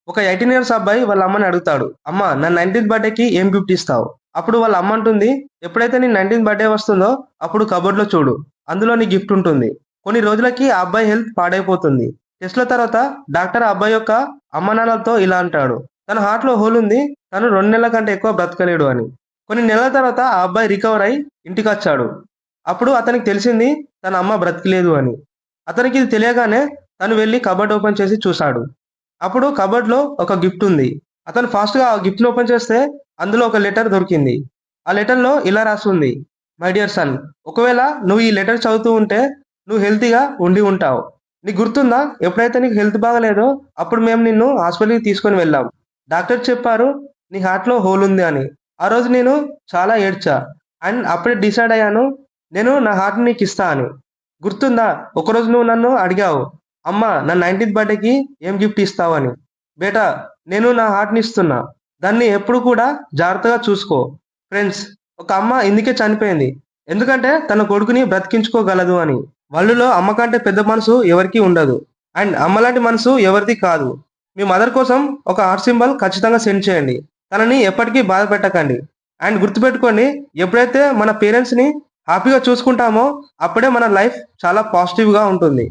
ఒక 18 ఇయర్స్ అబ్బాయి వాళ్ళ అమ్మని అడుగుతాడు. "అమ్మ నా 19థ్ బర్త్‌డేకి ఏం గిఫ్ట్ ఇస్తావు?" అప్పుడు వాళ్ళ అమ్మ అంటుంది, "ఎప్పుడైతే నీ 19థ్ బర్త్‌డే వస్తుందో అప్పుడు కబోర్డ్‌లో చూడు. అందులో నీ గిఫ్ట్ ఉంటుంది." కొన్ని రోజులకి ఆ అబ్బాయి హెల్త్ పాడైపోతుంది. టెస్ట్‌ల తర్వాత డాక్టర్ ఆ అబ్బాయి యొక్క అమ్మానాన్నలతో ఇలా అంటాడు. "తన హార్ట్‌లో హోల్ ఉంది. తను 2 నెలల కంటే ఎక్కువ బ్రతకలేడు" అని. కొన్ని నెలల తర్వాత ఆ అబ్బాయి రికవర్ అయ్యి ఇంటికొచ్చాడు. అప్పుడు అతనికి తెలిసింది తన అమ్మ బ్రతికలేదు అని. అతనికి ఇది తెలియగానే తను వెళ్లి కబోర్డ్ ఓపెన్ చేసి చూసాడు. అప్పుడు కబోర్డ్‌లో ఒక గిఫ్ట్ ఉంది. అతను ఫాస్ట్‌గా ఆ గిఫ్ట్‌ని ఓపెన్ చేస్తే అందులో ఒక లెటర్ దొరికింది. ఆ లెటర్‌లో ఇలా రాసుంది. మై డియర్ సన్, ఒకవేళ నువ్వు ఈ లెటర్ చదువుతూ ఉంటే నువ్వు హెల్తీగా ఉండి ఉంటావు. నీకు గుర్తుందా? ఎప్పుడైతే నీకు హెల్త్ బాగాలేదో అప్పుడు మేము నిన్ను హాస్పిటల్‌కి తీసుకొని వెళ్ళాం. డాక్టర్ చెప్పారు నీ హార్ట్‌లో హోల్ ఉంది అని. ఆ రోజు నేను చాలా ఏడ్చా. అండ్ అప్పుడే డిసైడ్ అయ్యాను నేను నా హార్ట్‌ని నీకిస్తా అని. గుర్తుందా? ఒకరోజు నువ్వు నన్ను అడిగావు. అమ్మ నా 19థ్ బర్త్‌డేకి ఏం గిఫ్ట్ ఇస్తావని. బేటా నేను నా హార్ట్‌ని ఇస్తున్నా. దాన్ని ఎప్పుడు కూడా జాగ్రత్తగా చూసుకో. ఫ్రెండ్స్, ఒక అమ్మ ఇందుకే చనిపోయింది. ఎందుకంటే తన కొడుకుని బ్రతికించుకోగలదు అని. వరల్డ్‌లో అమ్మ కంటే పెద్ద మనసు ఎవరికీ ఉండదు. అండ్ అమ్మలాంటి మనసు ఎవరిది కాదు. మీ మదర్ కోసం ఒక హార్ట్ సింబల్ ఖచ్చితంగా సెండ్ చేయండి. తనని ఎప్పటికీ బాధ పెట్టకండి. అండ్ గుర్తుపెట్టుకోండి, ఎప్పుడైతే మన పేరెంట్స్‌ని హ్యాపీగా చూసుకుంటామో అప్పుడే మన లైఫ్ చాలా పాజిటివ్‌గా ఉంటుంది.